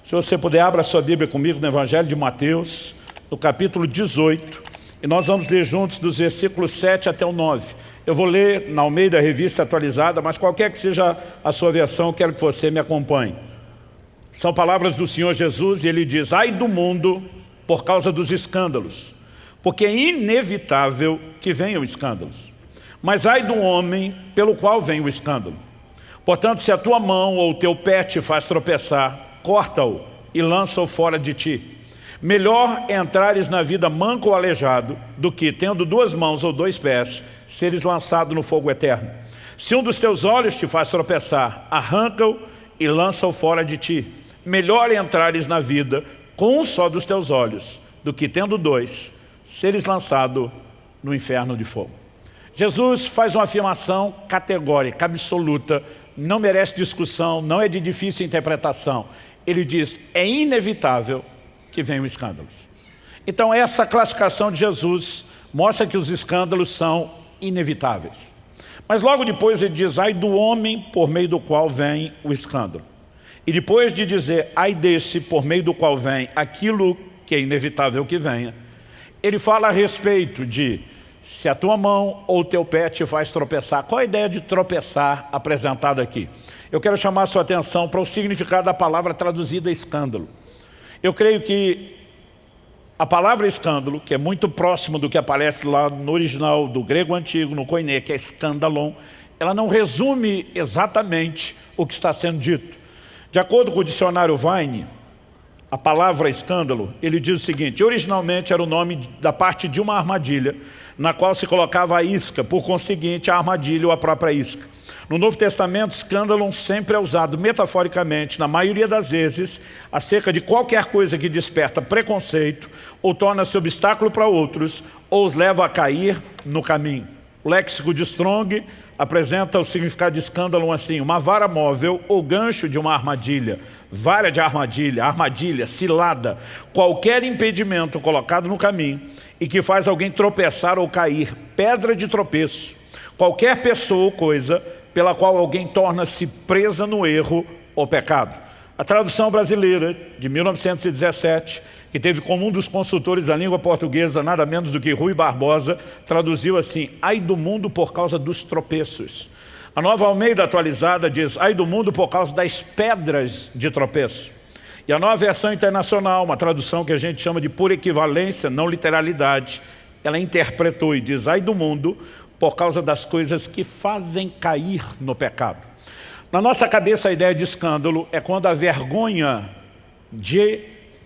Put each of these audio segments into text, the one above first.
Se você puder, abra a sua Bíblia comigo no Evangelho de Mateus, no capítulo 18, e nós vamos ler juntos dos versículos 7 até o 9. Eu vou ler na Almeida Revista Atualizada, mas qualquer que seja a sua versão, eu quero que você me acompanhe. São palavras do Senhor Jesus e ele diz: ai do mundo por causa dos escândalos, porque é inevitável que venham escândalos. Mas ai do homem pelo qual vem o escândalo. Portanto, se a tua mão ou o teu pé te faz tropeçar, corta-o e lança-o fora de ti. Melhor é entrares na vida manco ou aleijado do que, tendo duas mãos ou dois pés, seres lançado no fogo eterno. Se um dos teus olhos te faz tropeçar, arranca-o e lança-o fora de ti. Melhor é entrares na vida com um só dos teus olhos do que, tendo dois, seres lançado no inferno de fogo. Jesus faz uma afirmação categórica, absoluta, não merece discussão, não é de difícil interpretação. Ele diz: é inevitável que venham escândalos. Então essa classificação de Jesus mostra que os escândalos são inevitáveis. Mas logo depois ele diz: ai do homem por meio do qual vem o escândalo. E depois de dizer ai desse por meio do qual vem aquilo que é inevitável que venha, ele fala a respeito de se a tua mão ou o teu pé te faz tropeçar. Qual a ideia de tropeçar apresentada aqui? Eu quero chamar a sua atenção para o significado da palavra traduzida escândalo. Eu creio que a palavra escândalo, que é muito próximo do que aparece lá no original do grego antigo, no koiné, que é escandalon, ela não resume exatamente o que está sendo dito. De acordo com o dicionário Vine, a palavra escândalo, ele diz o seguinte: originalmente era o nome da parte de uma armadilha, na qual se colocava a isca, por conseguinte a armadilha ou a própria isca. No Novo Testamento, escândalo sempre é usado metaforicamente, na maioria das vezes, acerca de qualquer coisa que desperta preconceito, ou torna-se obstáculo para outros, ou os leva a cair no caminho. O léxico de Strong apresenta o significado de escândalo assim: uma vara móvel ou gancho de uma armadilha, vara de armadilha, armadilha, cilada, qualquer impedimento colocado no caminho e que faz alguém tropeçar ou cair, pedra de tropeço, qualquer pessoa ou coisa pela qual alguém torna-se presa no erro ou pecado. A tradução brasileira de 1917, que teve como um dos consultores da língua portuguesa nada menos do que Rui Barbosa, traduziu assim: ai do mundo por causa dos tropeços. A Nova Almeida Atualizada diz: ai do mundo por causa das pedras de tropeço. E a Nova Versão Internacional, uma tradução que a gente chama de pura equivalência, não literalidade, ela interpretou e diz: ai do mundo por causa das coisas que fazem cair no pecado. Na nossa cabeça, a ideia de escândalo é quando a vergonha de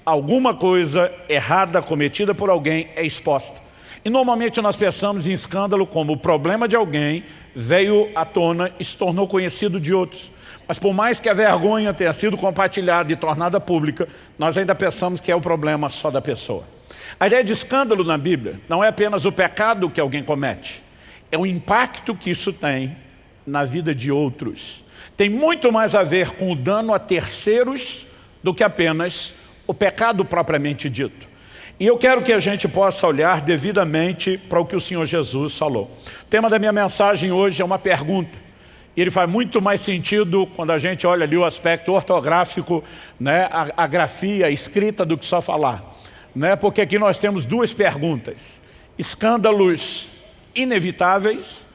alguma coisa errada cometida por alguém é exposta. E normalmente nós pensamos em escândalo como o problema de alguém veio à tona e se tornou conhecido de outros. Mas por mais que a vergonha tenha sido compartilhada e tornada pública, nós ainda pensamos que é o problema só da pessoa. A ideia de escândalo na Bíblia não é apenas o pecado que alguém comete, é o impacto que isso tem na vida de outros. Tem muito mais a ver com o dano a terceiros do que apenas o pecado propriamente dito. E eu quero que a gente possa olhar devidamente para o que o Senhor Jesus falou. O tema da minha mensagem hoje é uma pergunta. E ele faz muito mais sentido quando a gente olha ali o aspecto ortográfico, né, a grafia, a escrita, do que só falar. Né? Porque aqui nós temos duas perguntas: escândalos inevitáveis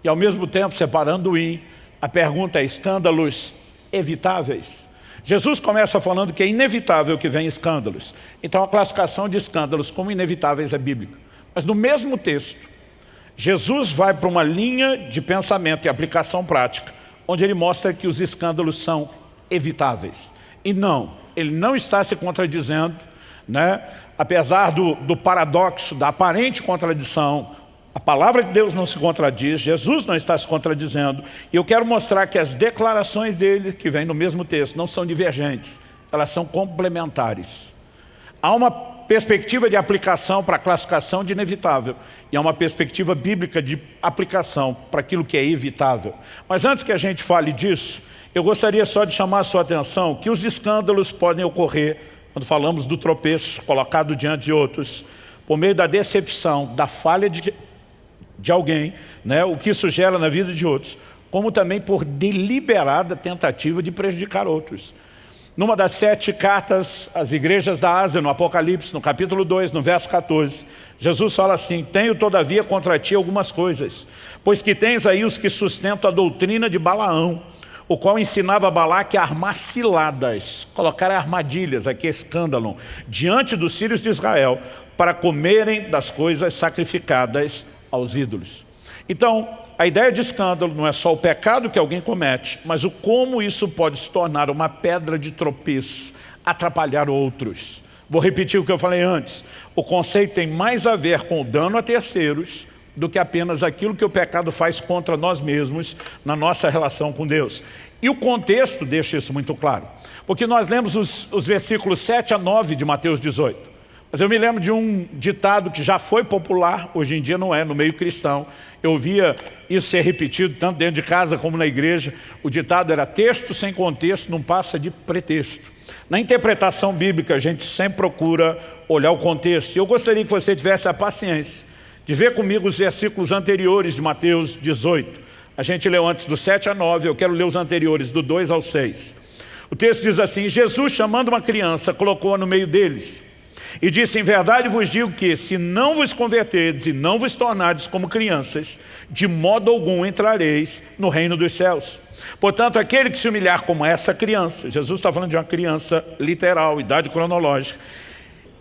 e ao mesmo tempo, separando o in, a pergunta é: escândalos evitáveis? Jesus começa falando que é inevitável que venham escândalos. Então a classificação de escândalos como inevitáveis é bíblica. Mas no mesmo texto, Jesus vai para uma linha de pensamento e aplicação prática, onde ele mostra que os escândalos são evitáveis. E não, ele não está se contradizendo, né? Apesar do paradoxo, da aparente contradição, a palavra de Deus não se contradiz, Jesus não está se contradizendo. E eu quero mostrar que as declarações dele, que vêm no mesmo texto, não são divergentes, elas são complementares. Há uma perspectiva de aplicação para a classificação de inevitável, e há uma perspectiva bíblica de aplicação para aquilo que é evitável. Mas antes que a gente fale disso, eu gostaria só de chamar a sua atenção que os escândalos podem ocorrer, quando falamos do tropeço colocado diante de outros, por meio da decepção, da falha de alguém, né, o que isso gera na vida de outros, como também por deliberada tentativa de prejudicar outros. Numa das 7 cartas às igrejas da Ásia, no Apocalipse, no capítulo 2, no verso 14, Jesus fala assim: tenho todavia contra ti algumas coisas, pois que tens aí os que sustentam a doutrina de Balaão, o qual ensinava Balaque a armar ciladas, colocar armadilhas, aqui escândalo, diante dos filhos de Israel, para comerem das coisas sacrificadas aos ídolos. Então, a ideia de escândalo não é só o pecado que alguém comete, mas o como isso pode se tornar uma pedra de tropeço, atrapalhar outros. Vou repetir o que eu falei antes. O conceito tem mais a ver com o dano a terceiros do que apenas aquilo que o pecado faz contra nós mesmos na nossa relação com Deus. E o contexto deixa isso muito claro. Porque nós lemos os versículos 7 a 9 de Mateus 18. Mas eu me lembro de um ditado que já foi popular, hoje em dia não é, no meio cristão. Eu ouvia isso ser repetido tanto dentro de casa como na igreja. O ditado era: texto sem contexto não passa de pretexto. Na interpretação bíblica a gente sempre procura olhar o contexto. E eu gostaria que você tivesse a paciência de ver comigo os versículos anteriores de Mateus 18. A gente leu antes do 7 a 9, eu quero ler os anteriores, do 2 ao 6. O texto diz assim: Jesus, chamando uma criança, colocou-a no meio deles e disse: em verdade vos digo que, se não vos converterdes e não vos tornardes como crianças, de modo algum entrareis no reino dos céus. Portanto, aquele que se humilhar como essa criança, Jesus está falando de uma criança literal, idade cronológica,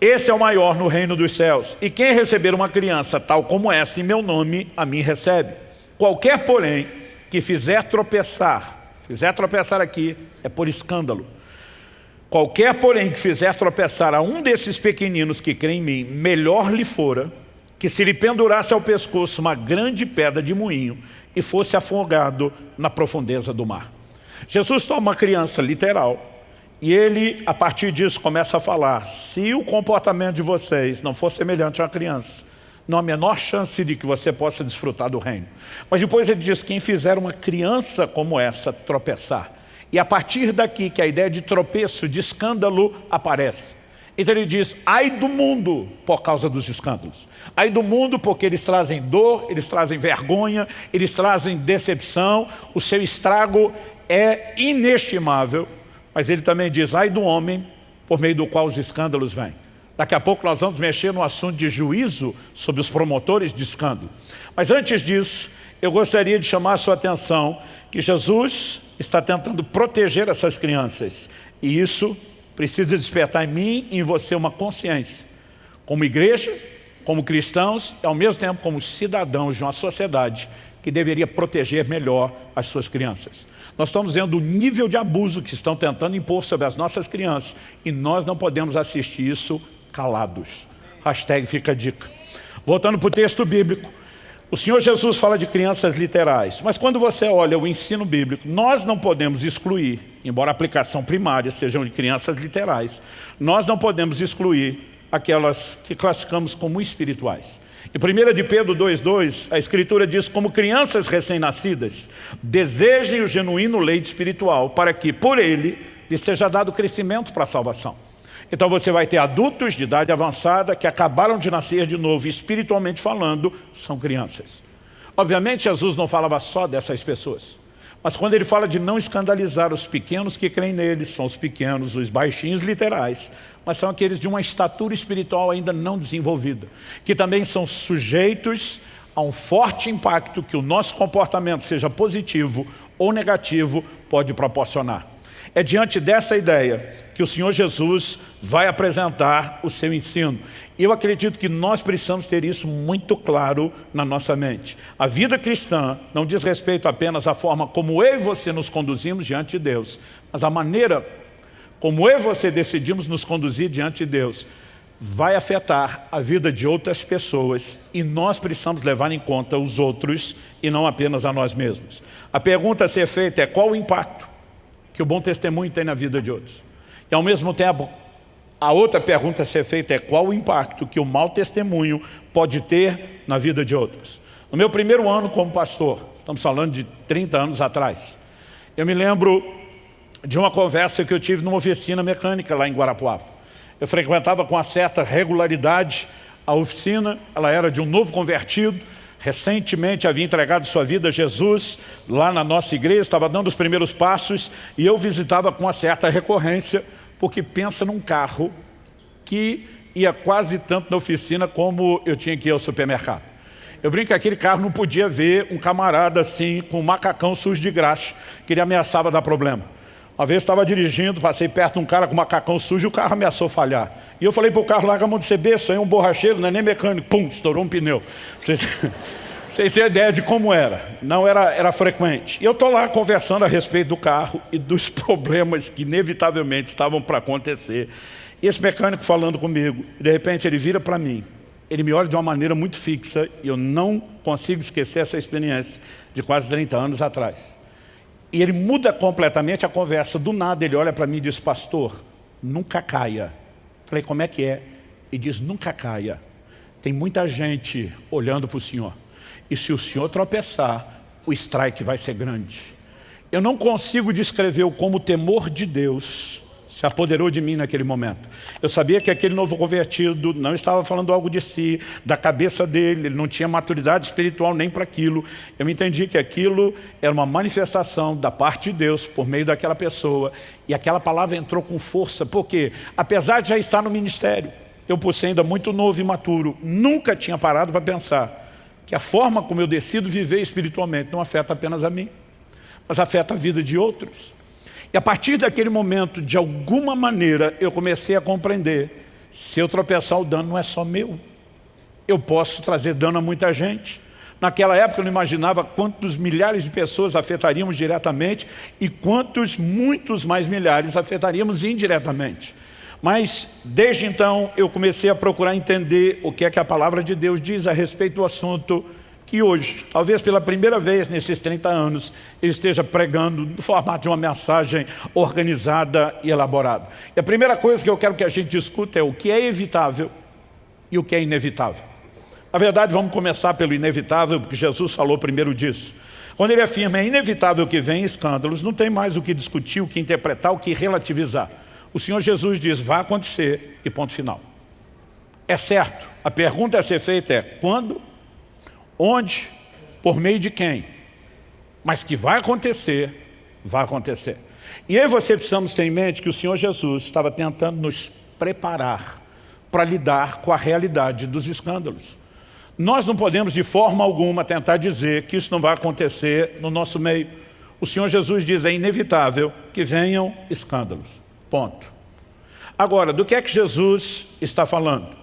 esse é o maior no reino dos céus. E quem receber uma criança tal como esta em meu nome, a mim recebe. Qualquer, porém, que fizer tropeçar aqui é por escândalo. Qualquer, porém, que fizer tropeçar a um desses pequeninos que crê em mim, melhor lhe fora que se lhe pendurasse ao pescoço uma grande pedra de moinho e fosse afogado na profundeza do mar. Jesus toma uma criança literal e ele, a partir disso, começa a falar: se o comportamento de vocês não for semelhante a uma criança, não há a menor chance de que você possa desfrutar do reino. Mas depois ele diz: quem fizer uma criança como essa tropeçar. E a partir daqui que a ideia de tropeço, de escândalo aparece. Então ele diz: ai do mundo por causa dos escândalos. Ai do mundo porque eles trazem dor, eles trazem vergonha, eles trazem decepção, o seu estrago é inestimável. Mas ele também diz: ai do homem por meio do qual os escândalos vêm. Daqui a pouco nós vamos mexer no assunto de juízo sobre os promotores de escândalo. Mas antes disso, eu gostaria de chamar a sua atenção que Jesus está tentando proteger essas crianças. E isso precisa despertar em mim e em você uma consciência. Como igreja, como cristãos e ao mesmo tempo como cidadãos de uma sociedade que deveria proteger melhor as suas crianças. Nós estamos vendo o nível de abuso que estão tentando impor sobre as nossas crianças e nós não podemos assistir isso calados. Hashtag fica a dica. Voltando para o texto bíblico. O Senhor Jesus fala de crianças literais, mas quando você olha o ensino bíblico, nós não podemos excluir, embora a aplicação primária sejam de crianças literais, nós não podemos excluir aquelas que classificamos como espirituais. Em 1 de Pedro 2,2, a Escritura diz: como crianças recém-nascidas, desejem o genuíno leite espiritual, para que, por ele, lhe seja dado crescimento para a salvação. Então você vai ter adultos de idade avançada que acabaram de nascer de novo, espiritualmente falando, são crianças. Obviamente Jesus não falava só dessas pessoas, mas quando ele fala de não escandalizar os pequenos que creem nele, são os pequenos, os baixinhos literais, mas são aqueles de uma estatura espiritual ainda não desenvolvida, que também são sujeitos a um forte impacto que o nosso comportamento, seja positivo ou negativo, pode proporcionar. É diante dessa ideia que o Senhor Jesus vai apresentar o seu ensino. E eu acredito que nós precisamos ter isso muito claro na nossa mente. A vida cristã não diz respeito apenas à forma como eu e você nos conduzimos diante de Deus, mas a maneira como eu e você decidimos nos conduzir diante de Deus vai afetar a vida de outras pessoas e nós precisamos levar em conta os outros e não apenas a nós mesmos. A pergunta a ser feita é: qual o impacto que o bom testemunho tem na vida de outros? E ao mesmo tempo, a outra pergunta a ser feita é: qual o impacto que o mau testemunho pode ter na vida de outros? No meu primeiro ano como pastor, estamos falando de 30 anos atrás, eu me lembro de uma conversa que eu tive numa oficina mecânica lá em Guarapuava. Eu frequentava com uma certa regularidade a oficina, ela era de um novo convertido, recentemente havia entregado sua vida a Jesus lá na nossa igreja, estava dando os primeiros passos e eu visitava com uma certa recorrência, porque pensa num carro que ia quase tanto na oficina como eu tinha que ir ao supermercado. Eu brinco que aquele carro não podia ver um camarada assim, com um macacão sujo de graxa, que ele ameaçava dar problema. Uma vez eu estava dirigindo, passei perto de um cara com macacão sujo e o carro ameaçou falhar. E eu falei para o carro, larga a mão de ser besta, aí um borracheiro, não é nem mecânico, pum, estourou um pneu. Vocês têm ideia de como era. Não era frequente. E eu estou lá conversando a respeito do carro e dos problemas que inevitavelmente estavam para acontecer. E esse mecânico falando comigo, e de repente ele vira para mim, ele me olha de uma maneira muito fixa e eu não consigo esquecer essa experiência de quase 30 anos atrás. E ele muda completamente a conversa. Do nada ele olha para mim e diz, pastor, nunca caia. Falei, como é que é? Ele diz, nunca caia. Tem muita gente olhando para o senhor. E se o senhor tropeçar, o strike vai ser grande. Eu não consigo descrever como o temor de Deus se apoderou de mim naquele momento. Eu sabia que aquele novo convertido não estava falando algo de si, da cabeça dele, ele não tinha maturidade espiritual nem para aquilo. Eu entendi que aquilo era uma manifestação da parte de Deus por meio daquela pessoa. E aquela palavra entrou com força, porque apesar de já estar no ministério, eu por ser ainda muito novo e imaturo, nunca tinha parado para pensar que a forma como eu decido viver espiritualmente não afeta apenas a mim, mas afeta a vida de outros. E a partir daquele momento, de alguma maneira, eu comecei a compreender, se eu tropeçar, o dano não é só meu. Eu posso trazer dano a muita gente. Naquela época eu não imaginava quantos milhares de pessoas afetaríamos diretamente e muitos mais milhares afetaríamos indiretamente. Mas, desde então, eu comecei a procurar entender o que é que a palavra de Deus diz a respeito do assunto que hoje, talvez pela primeira vez nesses 30 anos, ele esteja pregando no formato de uma mensagem organizada e elaborada. E a primeira coisa que eu quero que a gente discuta é o que é evitável e o que é inevitável. Na verdade, vamos começar pelo inevitável, porque Jesus falou primeiro disso. Quando ele afirma é inevitável que venham escândalos, não tem mais o que discutir, o que interpretar, o que relativizar. O Senhor Jesus diz, vai acontecer e ponto final. É certo, a pergunta a ser feita é quando, onde, por meio de quem? Mas que vai acontecer, vai acontecer. E aí você precisamos ter em mente que o Senhor Jesus estava tentando nos preparar para lidar com a realidade dos escândalos. Nós não podemos de forma alguma tentar dizer que isso não vai acontecer no nosso meio. O Senhor Jesus diz, é inevitável que venham escândalos. Ponto. Agora, do que é que Jesus está falando?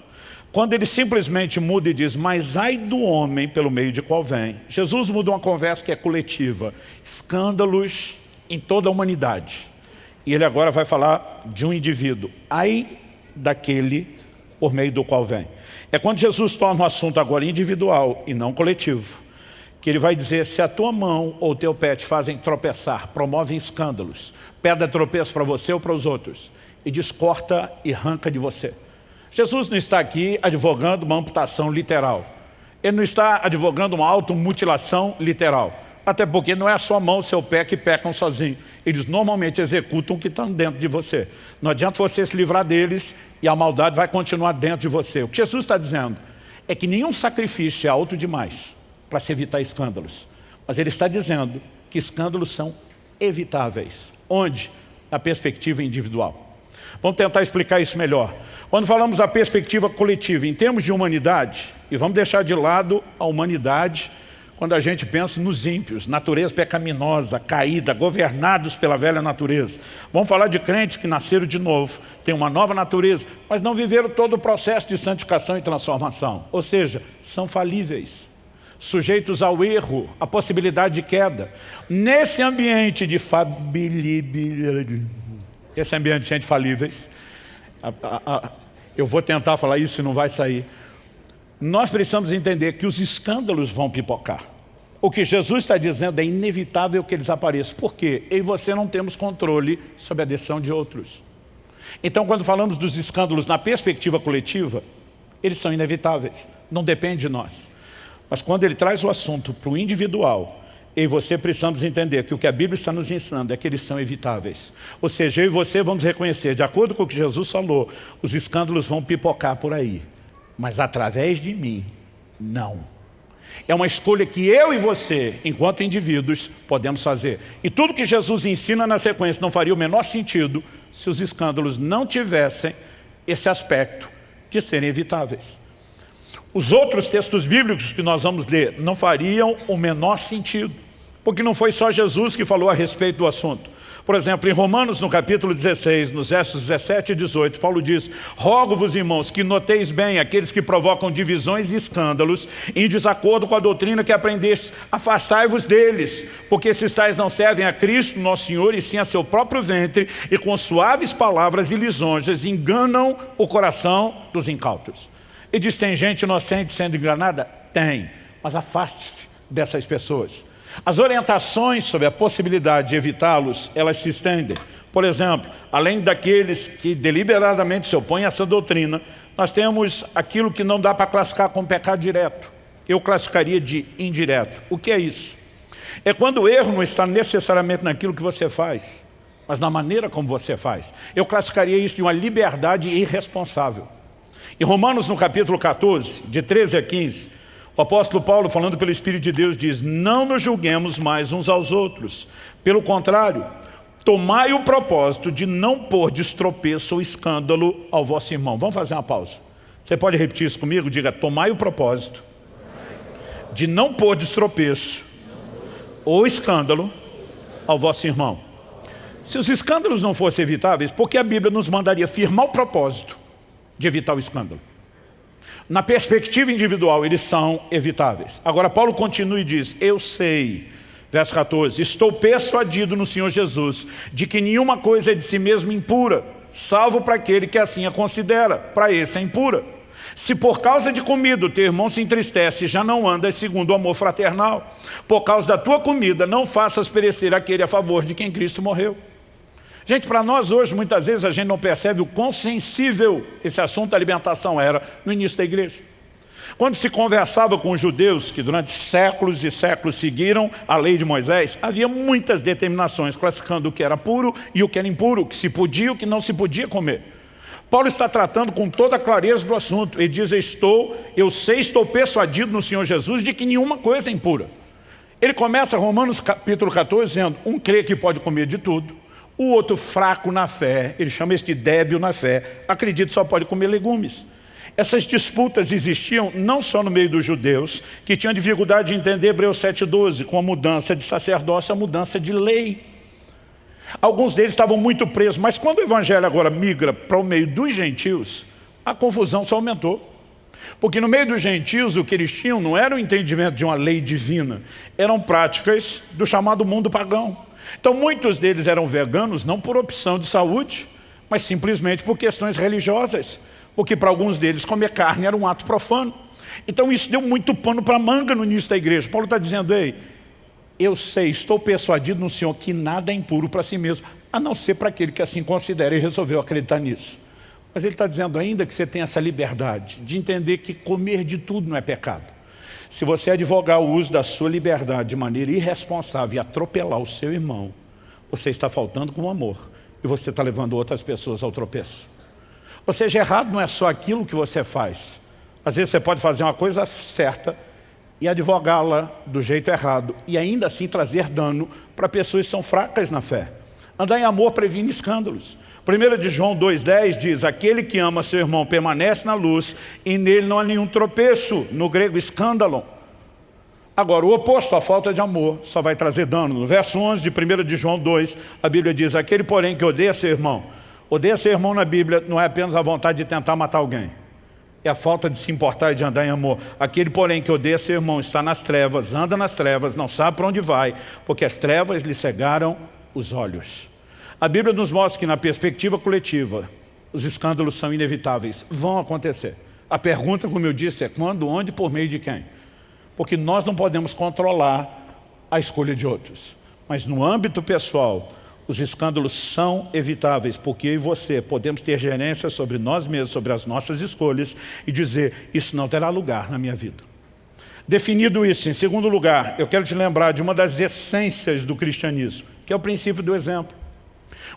Quando ele simplesmente muda e diz, mas ai do homem pelo meio de qual vem. Jesus muda uma conversa que é coletiva. Escândalos em toda a humanidade. E ele agora vai falar de um indivíduo. Ai daquele por meio do qual vem. É quando Jesus torna o assunto agora individual e não coletivo. Que ele vai dizer, se a tua mão ou o teu pé te fazem tropeçar, promovem escândalos, pedra tropeço para você ou para os outros, e descorta e arranca de você. Jesus não está aqui advogando uma amputação literal. Ele não está advogando uma automutilação literal. Até porque não é a sua mão, o seu pé que pecam sozinho. Eles normalmente executam o que está dentro de você. Não adianta você se livrar deles e a maldade vai continuar dentro de você. O que Jesus está dizendo é que nenhum sacrifício é alto demais para se evitar escândalos. Mas ele está dizendo que escândalos são evitáveis. Onde? Na perspectiva individual. Vamos tentar explicar isso melhor. Quando falamos da perspectiva coletiva, em termos de humanidade, e vamos deixar de lado a humanidade quando a gente pensa nos ímpios, natureza pecaminosa, caída, governados pela velha natureza. Vamos falar de crentes que nasceram de novo, têm uma nova natureza, mas não viveram todo o processo de santificação e transformação. Ou seja, são falíveis, sujeitos ao erro, à possibilidade de queda. Nesse ambiente de esse ambiente de gente falíveis, eu vou tentar falar isso e não vai sair. Nós precisamos entender que os escândalos vão pipocar. O que Jesus está dizendo é inevitável que eles apareçam. Por quê? Eu e você não temos controle sobre a decisão de outros. Então, quando falamos dos escândalos na perspectiva coletiva, eles são inevitáveis, não depende de nós. Mas quando ele traz o assunto para o individual, eu e você precisamos entender que o que a Bíblia está nos ensinando é que eles são evitáveis. Ou seja, eu e você vamos reconhecer, de acordo com o que Jesus falou, os escândalos vão pipocar por aí. Mas através de mim, não. É uma escolha que eu e você, enquanto indivíduos, podemos fazer. E tudo que Jesus ensina na sequência não faria o menor sentido se os escândalos não tivessem esse aspecto de serem evitáveis. Os outros textos bíblicos que nós vamos ler não fariam o menor sentido, porque não foi só Jesus que falou a respeito do assunto. Por exemplo, em Romanos, no capítulo 16, nos versos 17 e 18, Paulo diz: rogo-vos, irmãos, que noteis bem aqueles que provocam divisões e escândalos em desacordo com a doutrina que aprendestes. Afastai-vos deles, porque esses tais não servem a Cristo, nosso Senhor, e sim a seu próprio ventre, e com suaves palavras e lisonjas enganam o coração dos incautos. E diz: tem gente inocente sendo enganada? Tem, mas afaste-se dessas pessoas. As orientações sobre a possibilidade de evitá-los, elas se estendem. Por exemplo, além daqueles que deliberadamente se opõem a essa doutrina, nós temos aquilo que não dá para classificar como pecado direto. Eu classificaria de indireto. O que é isso? É quando o erro não está necessariamente naquilo que você faz, mas na maneira como você faz. Eu classificaria isso de uma liberdade irresponsável. Em Romanos, no capítulo 14, de 13 a 15, o apóstolo Paulo, falando pelo Espírito de Deus, diz: não nos julguemos mais uns aos outros. Pelo contrário, tomai o propósito de não pôr de tropeço ou escândalo ao vosso irmão. Vamos fazer uma pausa. Você pode repetir isso comigo? Diga: tomai o propósito de não pôr de tropeço ou escândalo ao vosso irmão. Se os escândalos não fossem evitáveis, por que a Bíblia nos mandaria firmar o propósito de evitar o escândalo? Na perspectiva individual, eles são evitáveis. Agora, Paulo continua e diz: eu sei, verso 14, estou persuadido no Senhor Jesus, de que nenhuma coisa é de si mesmo impura, salvo para aquele que assim a considera, para esse é impura. Se por causa de comida o teu irmão se entristece, já não andas segundo o amor fraternal. Por causa da tua comida, não faças perecer aquele a favor de quem Cristo morreu. Gente, para nós hoje, muitas vezes a gente não percebe o quão sensível esse assunto da alimentação era no início da igreja. Quando se conversava com os judeus, que durante séculos e séculos seguiram a lei de Moisés, havia muitas determinações classificando o que era puro e o que era impuro, o que se podia e o que não se podia comer. Paulo está tratando com toda a clareza do assunto. Ele diz: estou persuadido no Senhor Jesus de que nenhuma coisa é impura. Ele começa Romanos capítulo 14 dizendo: um crê que pode comer de tudo. O outro fraco na fé, ele chama isso de débil na fé, acredita só pode comer legumes. Essas disputas existiam não só no meio dos judeus, que tinham dificuldade de entender Hebreus 7,12, com a mudança de sacerdócio, a mudança de lei. Alguns deles estavam muito presos, mas quando o evangelho agora migra para o meio dos gentios, a confusão só aumentou. Porque no meio dos gentios o que eles tinham não era o entendimento de uma lei divina, eram práticas do chamado mundo pagão. Então muitos deles eram veganos não por opção de saúde, mas simplesmente por questões religiosas, porque para alguns deles comer carne era um ato profano. Então isso deu muito pano para manga no início da igreja. Paulo está dizendo: ei, eu sei, estou persuadido no Senhor que nada é impuro para si mesmo, a não ser para aquele que assim considera e resolveu acreditar nisso. Mas ele está dizendo ainda que você tem essa liberdade de entender que comer de tudo não é pecado. Se você advogar o uso da sua liberdade de maneira irresponsável e atropelar o seu irmão, você está faltando com amor e você está levando outras pessoas ao tropeço. Ou seja, errado não é só aquilo que você faz. Às vezes você pode fazer uma coisa certa e advogá-la do jeito errado e ainda assim trazer dano para pessoas que são fracas na fé. Andar em amor previne escândalos. 1 de João 2,10 diz: aquele que ama seu irmão permanece na luz e nele não há nenhum tropeço, no grego escândalo. Agora, o oposto, a falta de amor, só vai trazer dano. No verso 11 de 1 de João 2, a Bíblia diz: aquele porém que odeia seu irmão. Odeia seu irmão na Bíblia não é apenas a vontade de tentar matar alguém, é a falta de se importar e de andar em amor. Aquele porém que odeia seu irmão está nas trevas, anda nas trevas, não sabe para onde vai, porque as trevas lhe cegaram os olhos. A Bíblia nos mostra que na perspectiva coletiva, os escândalos são inevitáveis, vão acontecer. A pergunta, como eu disse, é quando, onde, por meio de quem? Porque nós não podemos controlar a escolha de outros. Mas no âmbito pessoal, os escândalos são evitáveis, porque eu e você podemos ter gerência sobre nós mesmos, sobre as nossas escolhas e dizer: isso não terá lugar na minha vida. Definido isso, em segundo lugar, eu quero te lembrar de uma das essências do cristianismo, que é o princípio do exemplo.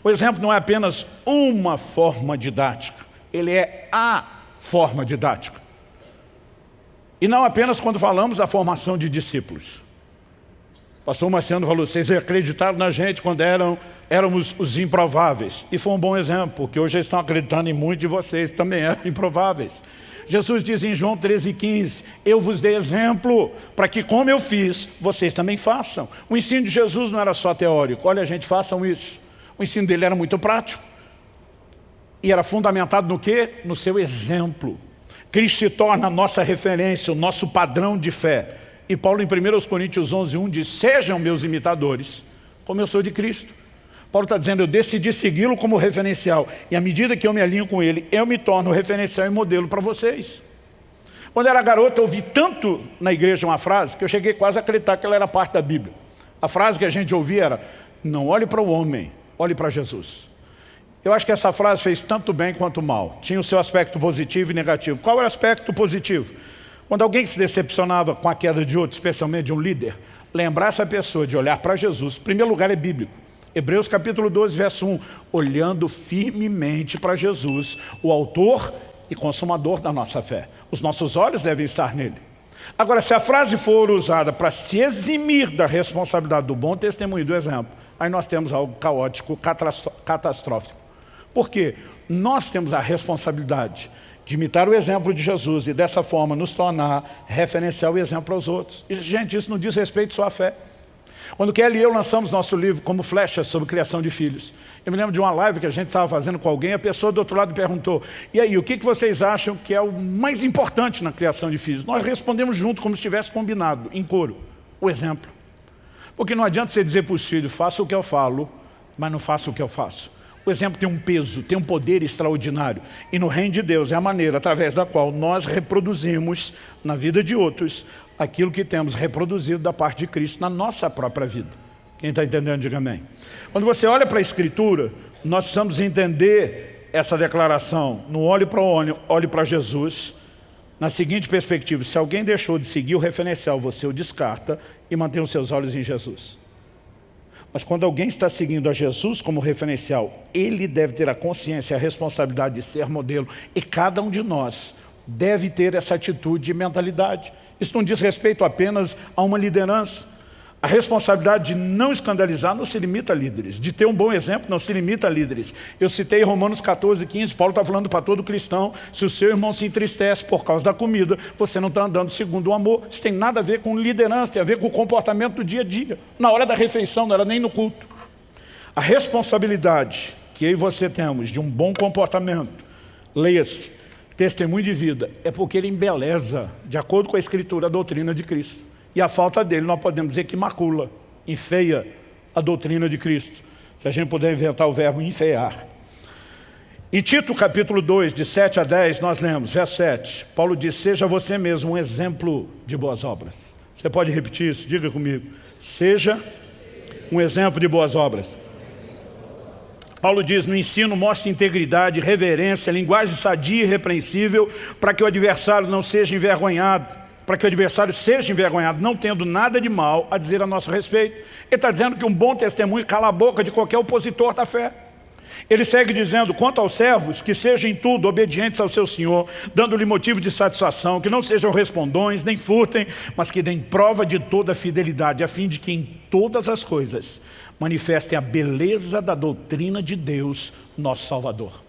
O exemplo não é apenas uma forma didática, ele é a forma didática. E não apenas quando falamos da formação de discípulos. O pastor Marciano falou, vocês acreditaram na gente quando éramos os improváveis. E foi um bom exemplo, porque hoje eles estão acreditando em muitos de vocês, também eram improváveis. Jesus diz em João 13,15, eu vos dei exemplo para que como eu fiz, vocês também façam. O ensino de Jesus não era só teórico, olha gente, façam isso. O ensino dele era muito prático. E era fundamentado no quê? No seu exemplo. Cristo se torna a nossa referência, o nosso padrão de fé. E Paulo em 1 Coríntios 11:1 diz, sejam meus imitadores, como eu sou de Cristo. Paulo está dizendo, eu decidi segui-lo como referencial. E à medida que eu me alinho com ele, eu me torno referencial e modelo para vocês. Quando eu era garoto, eu ouvi tanto na igreja uma frase, que eu cheguei quase a acreditar que ela era parte da Bíblia. A frase que a gente ouvia era, não olhe para o homem, olhe para Jesus. Eu acho que essa frase fez tanto bem quanto mal. Tinha o seu aspecto positivo e negativo. Qual era o aspecto positivo? Quando alguém se decepcionava com a queda de outro, especialmente de um líder, lembrar essa pessoa de olhar para Jesus, em primeiro lugar é bíblico. Hebreus capítulo 12, verso 1, olhando firmemente para Jesus, o autor e consumador da nossa fé. Os nossos olhos devem estar nele. Agora, se a frase for usada para se eximir da responsabilidade do bom testemunho e do exemplo, aí nós temos algo caótico, catastrófico. Por quê? Nós temos a responsabilidade de imitar o exemplo de Jesus e dessa forma nos tornar referencial e exemplo aos outros. E, gente, isso não diz respeito só à fé. Quando Kelly e eu lançamos nosso livro Como Flechas sobre criação de filhos, eu me lembro de uma live que a gente estava fazendo com alguém, a pessoa do outro lado perguntou, e aí, o que vocês acham que é o mais importante na criação de filhos? Nós respondemos junto, como se tivesse combinado, em coro, o exemplo. Porque não adianta você dizer para os filhos, faça o que eu falo, mas não faça o que eu faço. O exemplo tem um peso, tem um poder extraordinário. E no reino de Deus é a maneira através da qual nós reproduzimos na vida de outros aquilo que temos reproduzido da parte de Cristo na nossa própria vida. Quem está entendendo, diga amém. Quando você olha para a Escritura, nós precisamos entender essa declaração. Não olhe para o homem, olhe para Jesus. Na seguinte perspectiva, se alguém deixou de seguir o referencial, você o descarta e mantém os seus olhos em Jesus. Mas quando alguém está seguindo a Jesus como referencial, ele deve ter a consciência e a responsabilidade de ser modelo. E cada um de nós deve ter essa atitude e mentalidade. Isso não diz respeito apenas a uma liderança. A responsabilidade de não escandalizar não se limita a líderes. De ter um bom exemplo não se limita a líderes. Eu citei Romanos 14:15, Paulo está falando para todo cristão, se o seu irmão se entristece por causa da comida, você não está andando segundo o amor. Isso tem nada a ver com liderança, tem a ver com o comportamento do dia a dia. Na hora da refeição, não era nem no culto. A responsabilidade que eu e você temos de um bom comportamento, leia-se, testemunho de vida, é porque ele embeleza, de acordo com a Escritura, a doutrina de Cristo. E a falta dele, nós podemos dizer que macula, enfeia a doutrina de Cristo. Se a gente puder inventar o verbo enfeiar. Em Tito capítulo 2, de 7 a 10, nós lemos, verso 7. Paulo diz, seja você mesmo um exemplo de boas obras. Você pode repetir isso? Diga comigo. Seja um exemplo de boas obras. Paulo diz, no ensino mostre integridade, reverência, linguagem sadia e irrepreensível, para que o adversário não seja envergonhado. Para que o adversário seja envergonhado, não tendo nada de mal a dizer a nosso respeito. Ele está dizendo que um bom testemunho cala a boca de qualquer opositor da fé. Ele segue dizendo, quanto aos servos, que sejam em tudo obedientes ao seu Senhor, dando-lhe motivo de satisfação, que não sejam respondões, nem furtem, mas que deem prova de toda fidelidade, a fim de que em todas as coisas manifestem a beleza da doutrina de Deus, nosso Salvador.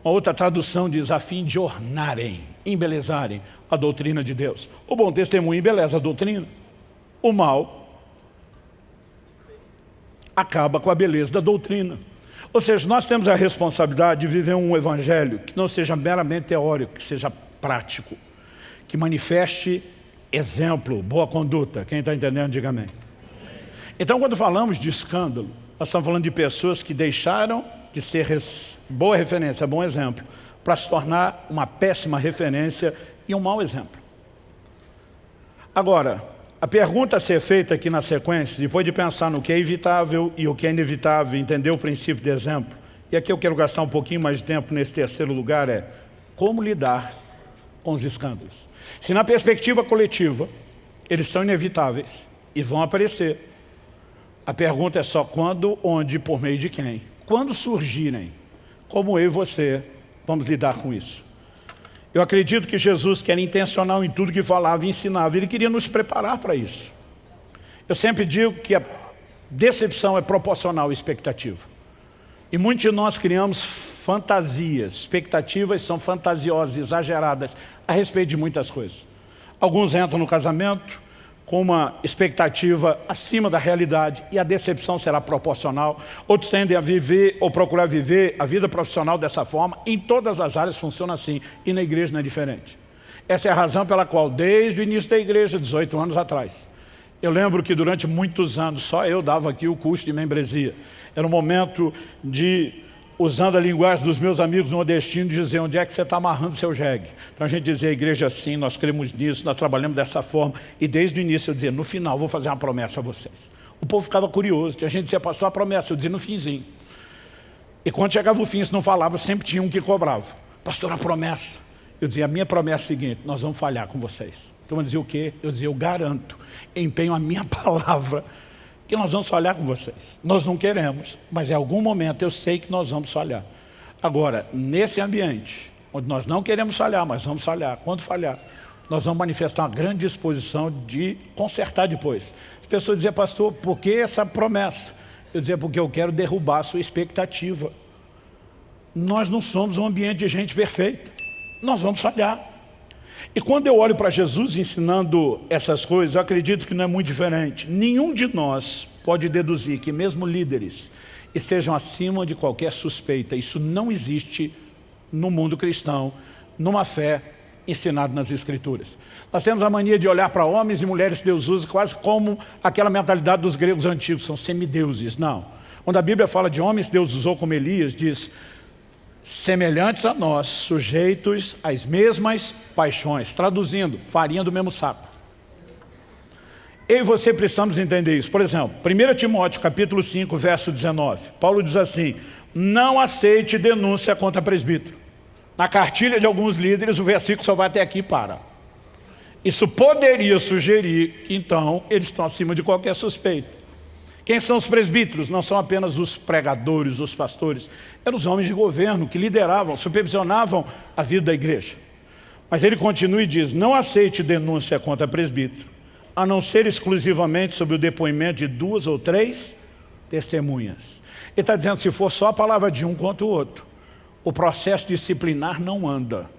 Uma outra tradução diz, a fim de ornarem, embelezarem a doutrina de Deus. O bom testemunho embeleza a doutrina. O mal acaba com a beleza da doutrina. Ou seja, nós temos a responsabilidade de viver um evangelho que não seja meramente teórico, que seja prático, que manifeste exemplo, boa conduta. Quem está entendendo, diga amém. Então, quando falamos de escândalo, nós estamos falando de pessoas que deixaram de ser boa referência, bom exemplo, para se tornar uma péssima referência e um mau exemplo. Agora, a pergunta a ser feita aqui na sequência, depois de pensar no que é evitável e o que é inevitável, entender o princípio de exemplo, e aqui eu quero gastar um pouquinho mais de tempo nesse terceiro lugar, é como lidar com os escândalos. Se na perspectiva coletiva, eles são inevitáveis e vão aparecer, a pergunta é só quando, onde, por meio de quem. Quando surgirem, como eu e você vamos lidar com isso? Eu acredito que Jesus, que era intencional em tudo que falava e ensinava, Ele queria nos preparar para isso. Eu sempre digo que a decepção é proporcional à expectativa. E muitos de nós criamos fantasias, expectativas são fantasiosas, exageradas, a respeito de muitas coisas. Alguns entram no casamento com uma expectativa acima da realidade e a decepção será proporcional. Outros tendem a viver ou procurar viver a vida profissional dessa forma. Em todas as áreas funciona assim e na igreja não é diferente. Essa é a razão pela qual, desde o início da igreja, 18 anos atrás, eu lembro que durante muitos anos só eu dava aqui o curso de membresia. Era um momento de, usando a linguagem dos meus amigos nordestinos, dizer onde é que você está amarrando seu jegue. Então a gente dizia, a igreja assim, nós cremos nisso, nós trabalhamos dessa forma. E desde o início eu dizia, no final vou fazer uma promessa a vocês. O povo ficava curioso, a gente dizia, pastor, a promessa, eu dizia no finzinho. E quando chegava o fim, se não falava, sempre tinha um que cobrava. Pastor, a promessa. Eu dizia, a minha promessa é a seguinte, nós vamos falhar com vocês. Então eu dizia o quê? Eu dizia, eu garanto, empenho a minha palavra, que nós vamos falhar com vocês. Nós não queremos, mas em algum momento eu sei que nós vamos falhar. Agora, nesse ambiente, onde nós não queremos falhar, mas vamos falhar, quando falhar, nós vamos manifestar uma grande disposição de consertar depois. As pessoas diziam, pastor, por que essa promessa? Eu dizia, porque eu quero derrubar a sua expectativa. Nós não somos um ambiente de gente perfeita. Nós vamos falhar. E quando eu olho para Jesus ensinando essas coisas, eu acredito que não é muito diferente. Nenhum de nós pode deduzir que mesmo líderes estejam acima de qualquer suspeita. Isso não existe no mundo cristão, numa fé ensinada nas Escrituras. Nós temos a mania de olhar para homens e mulheres que Deus usa quase como aquela mentalidade dos gregos antigos, são semideuses. Não. Quando a Bíblia fala de homens que Deus usou como Elias, diz, semelhantes a nós, sujeitos às mesmas paixões. Traduzindo, farinha do mesmo saco. Eu e você precisamos entender isso. Por exemplo, 1 Timóteo capítulo 5, verso 19. Paulo diz assim, não aceite denúncia contra presbítero. Na cartilha de alguns líderes, o versículo só vai até aqui e para. Isso poderia sugerir que então eles estão acima de qualquer suspeita. Quem são os presbíteros? Não são apenas os pregadores, os pastores. Eram os homens de governo que lideravam, supervisionavam a vida da igreja. Mas ele continua e diz, não aceite denúncia contra presbítero, a não ser exclusivamente sobre o depoimento de 2 ou 3 testemunhas. Ele está dizendo, se for só a palavra de um contra o outro, o processo disciplinar não anda.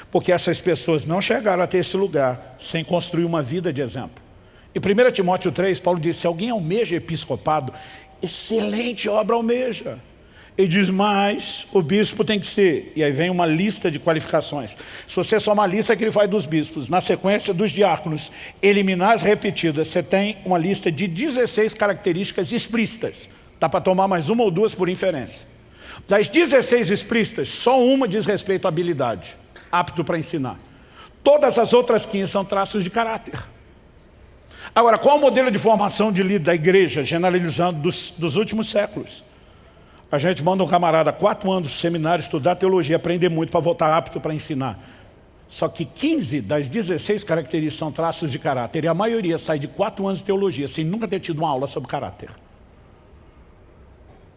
Porque essas pessoas não chegaram até esse lugar sem construir uma vida de exemplo. Em 1 Timóteo 3, Paulo diz, se alguém almeja episcopado, excelente obra almeja. Ele diz, mas o bispo tem que ser, e aí vem uma lista de qualificações. Se você somar a lista que ele faz dos bispos, na sequência dos diáconos, eliminar as repetidas, você tem uma lista de 16 características explícitas. Dá para tomar mais uma ou duas por inferência. Das 16 explícitas, só uma diz respeito à habilidade, apto para ensinar. Todas as outras 15 são traços de caráter. Agora, qual é o modelo de formação de líder da igreja, generalizando dos últimos séculos? A gente manda um camarada 4 anos no seminário estudar teologia, aprender muito para voltar apto para ensinar. Só que 15 das 16 características são traços de caráter, e a maioria sai de 4 anos de teologia, sem nunca ter tido uma aula sobre caráter.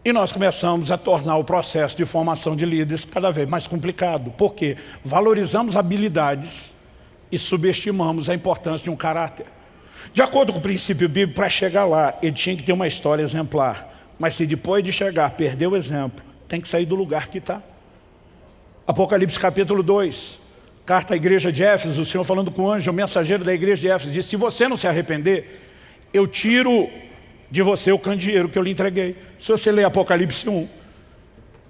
E nós começamos a tornar o processo de formação de líderes cada vez mais complicado. Por quê? Valorizamos habilidades e subestimamos a importância de um caráter. De acordo com o princípio bíblico, para chegar lá, ele tinha que ter uma história exemplar. Mas se depois de chegar, perder o exemplo, tem que sair do lugar que está. Apocalipse capítulo 2, carta à igreja de Éfeso, o Senhor falando com o anjo, o mensageiro da igreja de Éfeso, diz, se você não se arrepender, eu tiro de você o candeeiro que eu lhe entreguei. Se você ler Apocalipse 1,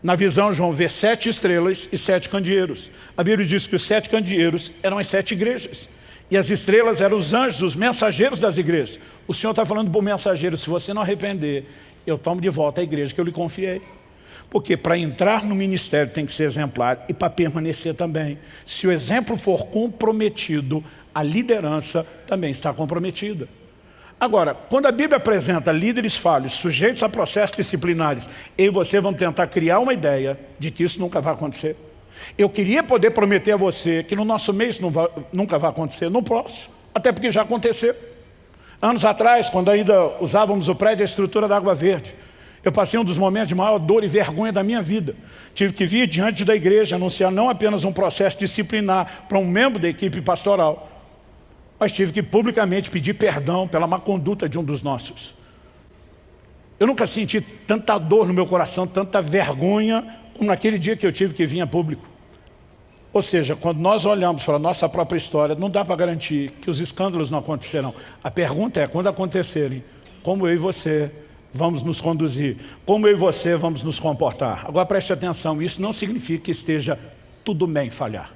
na visão João vê 7 estrelas e 7 candeeiros. A Bíblia diz que os 7 candeeiros eram as 7 igrejas. E as estrelas eram os anjos, os mensageiros das igrejas. O Senhor está falando para o mensageiro, se você não arrepender, eu tomo de volta a igreja que eu lhe confiei. Porque para entrar no ministério tem que ser exemplar e para permanecer também. Se o exemplo for comprometido, a liderança também está comprometida. Agora, quando a Bíblia apresenta líderes falhos, sujeitos a processos disciplinares, eu e você vão tentar criar uma ideia de que isso nunca vai acontecer. Eu queria poder prometer a você que no nosso meio isso nunca vai acontecer. Não posso, até porque já aconteceu. Anos atrás, quando ainda usávamos o prédio e a estrutura da Água Verde, Eu passei um dos momentos de maior dor e vergonha da minha vida. Tive que vir diante da igreja anunciar não apenas um processo disciplinar para um membro da equipe pastoral, mas tive que publicamente pedir perdão pela má conduta de um dos nossos. Eu nunca senti tanta dor no meu coração, tanta vergonha, como naquele dia que eu tive que vir a público. Ou seja, quando nós olhamos para a nossa própria história, não dá para garantir que os escândalos não acontecerão. A pergunta é, quando acontecerem, como eu e você vamos nos conduzir? Como eu e você vamos nos comportar? Agora preste atenção, isso não significa que esteja tudo bem falhar.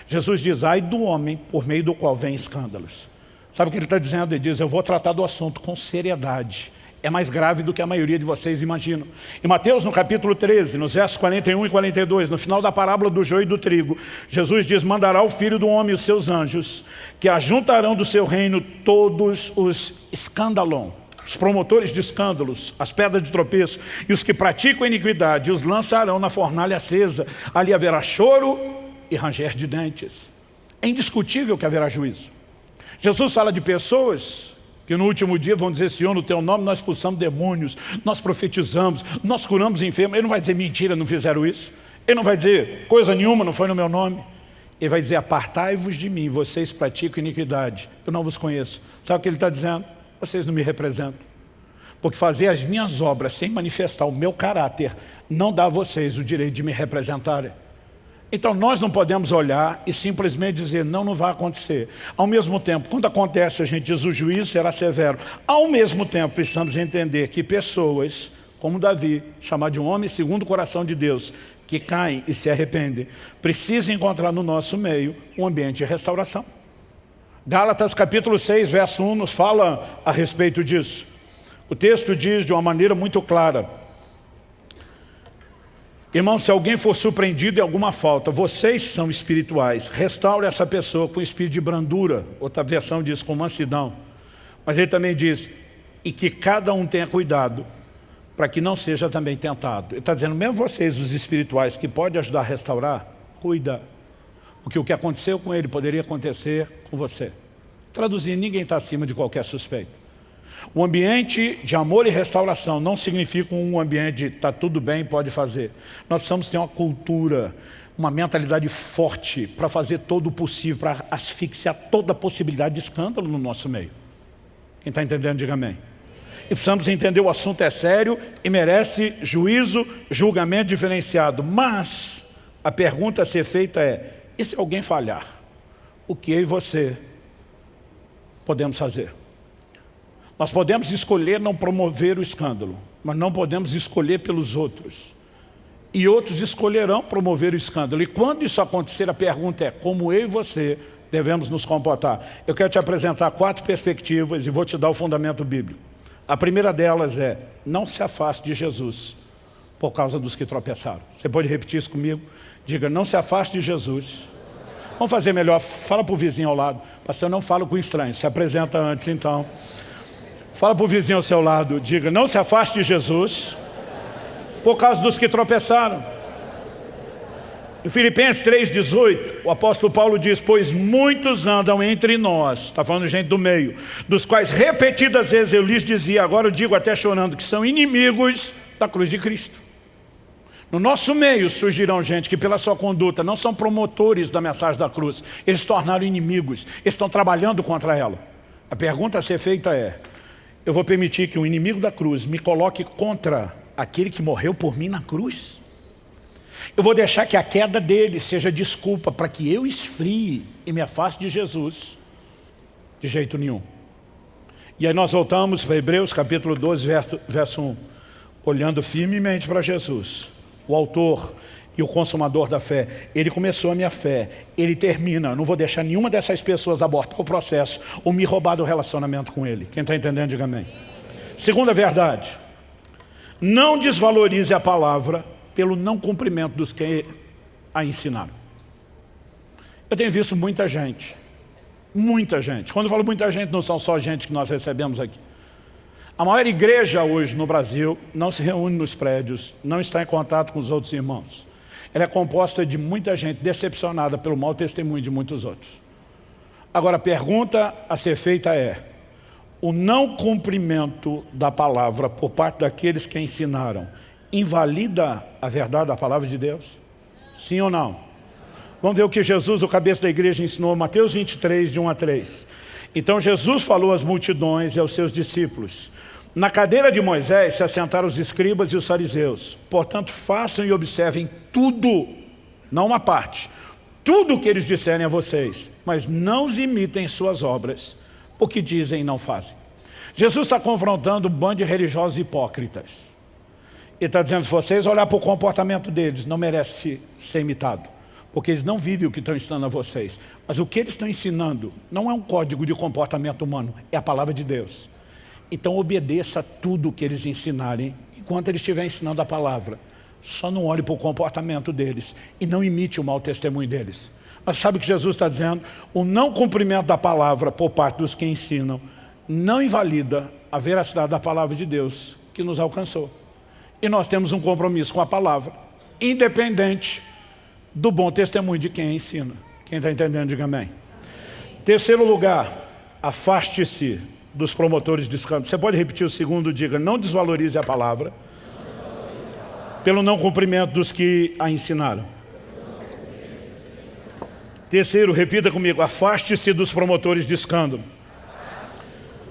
Jesus diz, ai do homem por meio do qual vem escândalos. Sabe o que ele está dizendo? Ele diz, eu vou tratar do assunto com seriedade. É mais grave do que a maioria de vocês imaginam. Em Mateus, no capítulo 13, nos versos 41 e 42, no final da parábola do joio e do trigo, Jesus diz, mandará o Filho do Homem e os seus anjos, que ajuntarão do seu reino todos os escândalon, os promotores de escândalos, as pedras de tropeço, e os que praticam a iniquidade, os lançarão na fornalha acesa. Ali haverá choro e ranger de dentes. É indiscutível que haverá juízo. Jesus fala de pessoas que no último dia vão dizer, Senhor, no teu nome nós expulsamos demônios, nós profetizamos, nós curamos enfermos. Ele não vai dizer mentira, não fizeram isso. Ele não vai dizer coisa nenhuma, não foi no meu nome. Ele vai dizer, apartai-vos de mim, vocês praticam iniquidade, eu não vos conheço. Sabe o que ele está dizendo? Vocês não me representam. Porque fazer as minhas obras sem manifestar o meu caráter não dá a vocês o direito de me representarem. Então nós não podemos olhar e simplesmente dizer, não, não vai acontecer. Ao mesmo tempo, quando acontece, a gente diz, o juízo será severo. Ao mesmo tempo, precisamos entender que pessoas, como Davi, chamado de um homem segundo o coração de Deus, que caem e se arrependem, precisam encontrar no nosso meio um ambiente de restauração. Gálatas capítulo 6, verso 1, nos fala a respeito disso. O texto diz de uma maneira muito clara, irmão, se alguém for surpreendido em alguma falta, vocês são espirituais, restaure essa pessoa com espírito de brandura. Outra versão diz com mansidão. Mas ele também diz, e que cada um tenha cuidado, para que não seja também tentado. Ele está dizendo, mesmo vocês, os espirituais, que podem ajudar a restaurar, cuida. Porque o que aconteceu com ele poderia acontecer com você. Traduzindo, ninguém está acima de qualquer suspeita. O ambiente de amor e restauração não significa um ambiente de está tudo bem, pode fazer. Nós precisamos ter uma cultura, uma mentalidade forte para fazer todo o possível, para asfixiar toda a possibilidade de escândalo no nosso meio. Quem está entendendo, diga amém. E precisamos entender o assunto é sério e merece juízo, julgamento diferenciado. Mas a pergunta a ser feita é, e se alguém falhar? O que eu e você podemos fazer? Nós podemos escolher não promover o escândalo, mas não podemos escolher pelos outros. E outros escolherão promover o escândalo. E quando isso acontecer, a pergunta é, como eu e você devemos nos comportar? Eu quero te apresentar 4 perspectivas e vou te dar o fundamento bíblico. A primeira delas é, não se afaste de Jesus por causa dos que tropeçaram. Você pode repetir isso comigo? Diga, não se afaste de Jesus. Vamos fazer melhor, fala para o vizinho ao lado. Pastor, não fala com estranho, se apresenta antes então. Fala para o vizinho ao seu lado, diga, não se afaste de Jesus por causa dos que tropeçaram. Em Filipenses 3,18, o apóstolo Paulo diz, pois muitos andam entre nós, está falando de gente do meio, dos quais repetidas vezes eu lhes dizia, agora eu digo até chorando, que são inimigos da cruz de Cristo. No nosso meio surgirão gente que pela sua conduta não são promotores da mensagem da cruz, eles se tornaram inimigos, eles estão trabalhando contra ela. A pergunta a ser feita é, eu vou permitir que um inimigo da cruz me coloque contra aquele que morreu por mim na cruz? Eu vou deixar que a queda dele seja desculpa para que eu esfrie e me afaste de Jesus? De jeito nenhum. E aí nós voltamos para Hebreus capítulo 12, verso 1. Olhando firmemente para Jesus, o autor e o consumador da fé. Ele começou a minha fé, ele termina. Eu não vou deixar nenhuma dessas pessoas abortar o processo ou me roubar do relacionamento com ele. Quem está entendendo, diga amém. Segunda verdade, não desvalorize a palavra pelo não cumprimento dos que a ensinaram. Eu tenho visto muita gente. Quando eu falo muita gente, não são só gente que nós recebemos aqui. A maior igreja hoje no Brasil não se reúne nos prédios, não está em contato com os outros irmãos. Ela é composta de muita gente decepcionada pelo mau testemunho de muitos outros. Agora, a pergunta a ser feita é, o não cumprimento da palavra por parte daqueles que a ensinaram invalida a verdade da palavra de Deus? Sim ou não? Vamos ver o que Jesus, o cabeça da igreja, ensinou, Mateus 23, de 1 a 3. Então Jesus falou às multidões e aos seus discípulos: na cadeira de Moisés se assentaram os escribas e os fariseus. Portanto, façam e observem tudo, não uma parte, tudo o que eles disserem a vocês, mas não os imitem suas obras, porque dizem e não fazem. Jesus está confrontando um bando de religiosos hipócritas. Ele está dizendo: se vocês olharem para o comportamento deles, não merece ser imitado, porque eles não vivem o que estão ensinando a vocês. Mas o que eles estão ensinando não é um código de comportamento humano, é a palavra de Deus. Então obedeça a tudo o que eles ensinarem, enquanto eles estiverem ensinando a palavra. Só não olhe para o comportamento deles e não imite o mau testemunho deles. Mas sabe o que Jesus está dizendo? O não cumprimento da palavra por parte dos que ensinam não invalida a veracidade da palavra de Deus que nos alcançou. E nós temos um compromisso com a palavra, independente do bom testemunho de quem ensina. Quem está entendendo, diga amém. Terceiro lugar, afaste-se dos promotores de escândalo. Você pode repetir o segundo, diga: não desvalorize a palavra pelo não cumprimento dos que a ensinaram. Terceiro, repita comigo: afaste-se dos promotores de escândalo.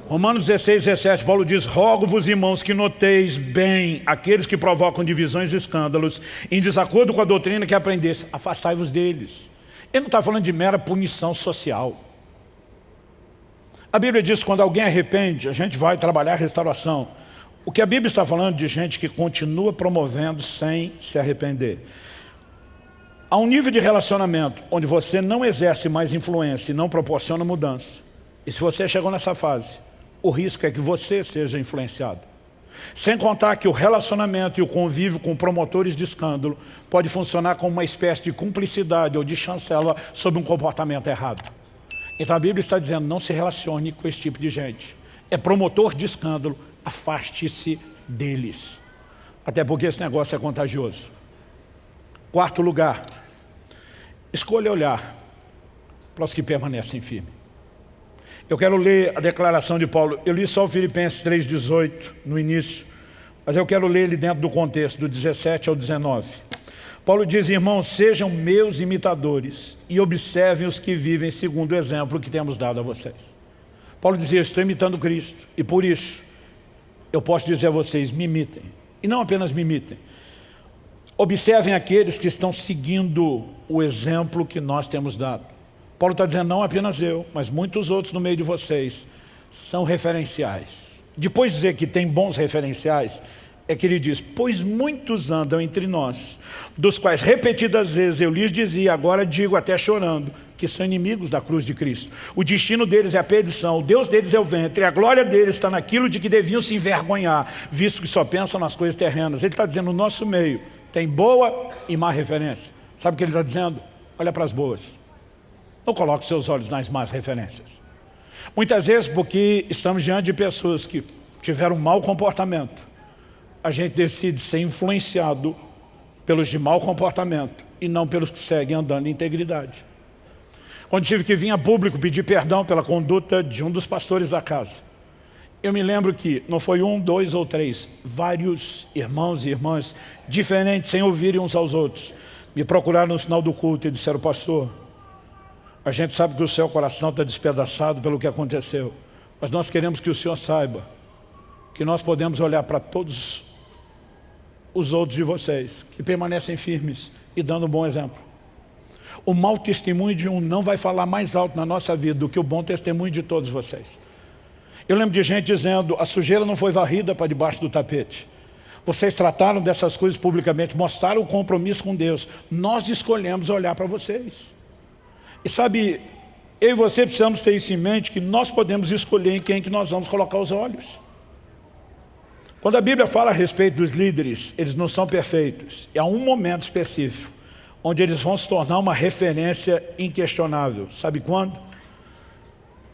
Romanos 16, 17, Paulo diz: rogo-vos, irmãos, que noteis bem aqueles que provocam divisões e escândalos em desacordo com a doutrina que aprendesse. Afastai-vos deles. Ele não está falando de mera punição social. A Bíblia diz que quando alguém arrepende, a gente vai trabalhar a restauração. O que a Bíblia está falando de gente que continua promovendo sem se arrepender. Há um nível de relacionamento onde você não exerce mais influência e não proporciona mudança. E se você chegou nessa fase, o risco é que você seja influenciado. Sem contar que o relacionamento e o convívio com promotores de escândalo pode funcionar como uma espécie de cumplicidade ou de chancela sobre um comportamento errado. Então a Bíblia está dizendo: não se relacione com esse tipo de gente. É promotor de escândalo, afaste-se deles. Até porque esse negócio é contagioso. Quarto lugar, escolha olhar para os que permanecem firmes. Eu quero ler a declaração de Paulo. Eu li só o Filipenses 3,18 no início, mas eu quero ler ele dentro do contexto, do 17 ao 19. Paulo diz: irmãos, sejam meus imitadores e observem os que vivem segundo o exemplo que temos dado a vocês. Paulo dizia: eu estou imitando Cristo, e por isso eu posso dizer a vocês: me imitem. E não apenas me imitem. Observem aqueles que estão seguindo o exemplo que nós temos dado. Paulo está dizendo: não apenas eu, mas muitos outros no meio de vocês são referenciais. Depois de dizer que tem bons referenciais, é que ele diz: pois muitos andam entre nós, dos quais repetidas vezes eu lhes dizia, agora digo até chorando, que são inimigos da cruz de Cristo. O destino deles é a perdição, o Deus deles é o ventre, a glória deles está naquilo de que deviam se envergonhar, visto que só pensam nas coisas terrenas. Ele está dizendo: no nosso meio tem boa e má referência. Sabe o que ele está dizendo? Olha para as boas. Não coloque seus olhos nas más referências. Muitas vezes, porque estamos diante de pessoas que tiveram um mau comportamento, a gente decide ser influenciado pelos de mau comportamento e não pelos que seguem andando em integridade. Quando tive que vir a público pedir perdão pela conduta de um dos pastores da casa, eu me lembro que não foi um, dois ou três, vários irmãos e irmãs diferentes, sem ouvirem uns aos outros, me procuraram no final do culto e disseram: pastor, a gente sabe que o seu coração está despedaçado pelo que aconteceu, mas nós queremos que o senhor saiba que nós podemos olhar para todos os outros de vocês que permanecem firmes e dando um bom exemplo. O mau testemunho de um não vai falar mais alto na nossa vida do que o bom testemunho de todos vocês. Eu lembro de gente dizendo: a sujeira não foi varrida para debaixo do tapete. Vocês trataram dessas coisas publicamente, mostraram o compromisso com Deus. Nós escolhemos olhar para vocês. E sabe, eu e você precisamos ter isso em mente, que nós podemos escolher em quem que nós vamos colocar os olhos. Quando a Bíblia fala a respeito dos líderes, eles não são perfeitos. E há um momento específico, onde eles vão se tornar uma referência inquestionável. Sabe quando?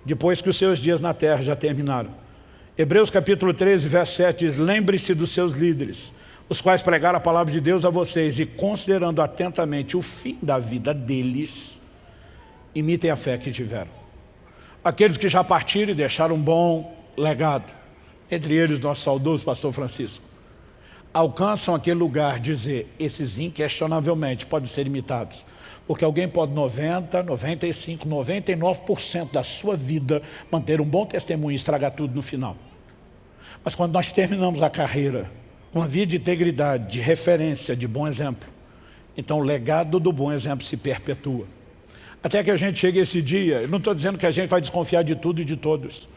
Depois que os seus dias na terra já terminaram. Hebreus capítulo 13, verso 7 diz: lembre-se dos seus líderes, os quais pregaram a palavra de Deus a vocês, e considerando atentamente o fim da vida deles, imitem a fé que tiveram. Aqueles que já partiram e deixaram um bom legado, entre eles nosso saudoso pastor Francisco, alcançam aquele lugar de dizer, esses inquestionavelmente podem ser imitados, porque alguém pode 90, 95, 99% da sua vida manter um bom testemunho e estragar tudo no final. Mas quando nós terminamos a carreira com uma vida de integridade, de referência, de bom exemplo, então o legado do bom exemplo se perpetua. Até que a gente chegue a esse dia, eu não estou dizendo que a gente vai desconfiar de tudo e de todos,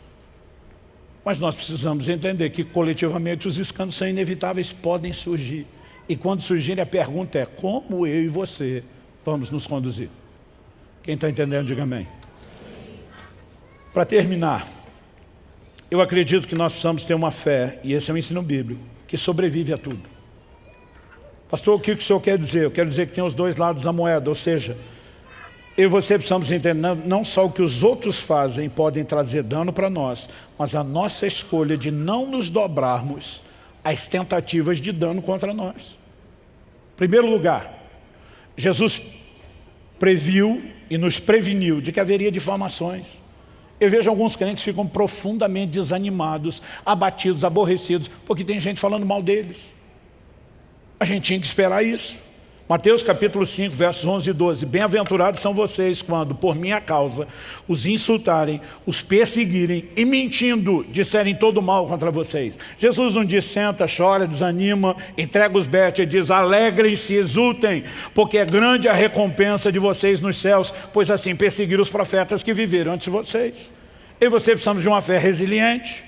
mas nós precisamos entender que coletivamente os escândalos são inevitáveis, podem surgir. E quando surgirem, a pergunta é, como eu e você vamos nos conduzir? Quem está entendendo, diga amém. Para terminar, eu acredito que nós precisamos ter uma fé, e esse é o ensino bíblico, que sobrevive a tudo. Pastor, o que o senhor quer dizer? Eu quero dizer que tem os dois lados da moeda, ou seja, eu e você precisamos entender não só o que os outros fazem podem trazer dano para nós, mas a nossa escolha de não nos dobrarmos às tentativas de dano contra nós. Em primeiro lugar, Jesus previu e nos preveniu de que haveria difamações. Eu vejo alguns crentes que ficam profundamente desanimados, abatidos, aborrecidos, porque tem gente falando mal deles. A gente tinha que esperar isso. Mateus capítulo 5, versos 11 e 12. Bem-aventurados são vocês quando, por minha causa, os insultarem, os perseguirem e mentindo, disserem todo mal contra vocês. Jesus não diz, senta, chora, desanima, entrega os betes, ele diz, alegrem-se, exultem, porque é grande a recompensa de vocês nos céus, pois assim perseguiram os profetas que viveram antes de vocês. Eu e você precisamos de uma fé resiliente.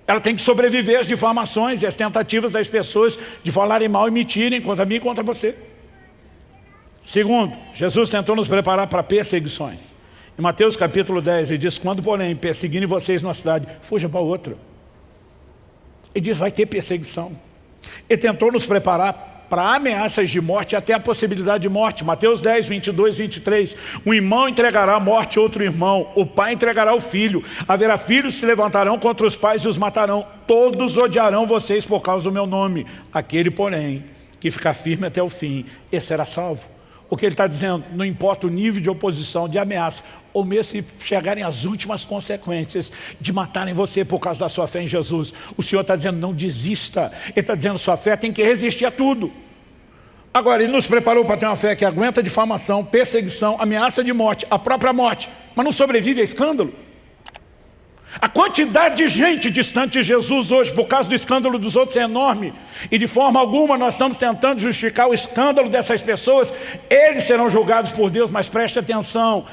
Ela tem que sobreviver às difamações e às tentativas das pessoas de falarem mal e mentirem contra mim e contra você. Segundo, Jesus tentou nos preparar para perseguições. Em Mateus capítulo 10, ele diz, quando porém perseguirem vocês numa cidade, fuja para outra. Ele diz, vai ter perseguição. Ele tentou nos preparar para ameaças de morte e até a possibilidade de morte. Mateus 10, 22, 23. Um irmão entregará à morte outro irmão, o pai entregará o filho. Haverá filhos que se levantarão contra os pais e os matarão. Todos odiarão vocês por causa do meu nome. Aquele, porém, que ficar firme até o fim, esse será salvo. O que ele está dizendo, não importa o nível de oposição, de ameaça, ou mesmo se chegarem às últimas consequências de matarem você por causa da sua fé em Jesus, o Senhor está dizendo, não desista. Ele está dizendo, sua fé tem que resistir a tudo. Agora, ele nos preparou para ter uma fé que aguenta difamação, perseguição, ameaça de morte, a própria morte, mas não sobrevive a escândalo. A quantidade de gente distante de Jesus hoje, por causa do escândalo dos outros, é enorme. E de forma alguma nós estamos tentando justificar o escândalo dessas pessoas. Eles serão julgados por Deus, mas preste atenção.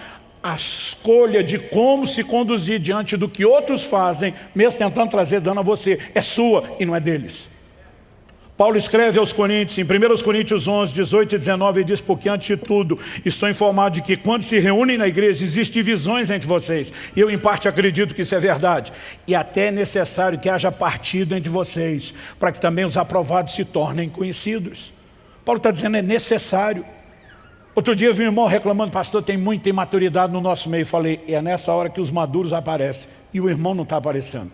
A escolha de como se conduzir diante do que outros fazem, mesmo tentando trazer dano a você, é sua e não é deles. Paulo escreve aos Coríntios, em 1 Coríntios 11, 18 e 19, ele diz, porque antes de tudo, estou informado de que quando se reúnem na igreja, existem divisões entre vocês. E eu, em parte, acredito que isso é verdade. E até é necessário que haja partido entre vocês, para que também os aprovados se tornem conhecidos. Paulo está dizendo, é necessário. Outro dia eu vi um irmão reclamando, pastor, tem muita imaturidade no nosso meio. Falei, é nessa hora que os maduros aparecem. E o irmão não está aparecendo.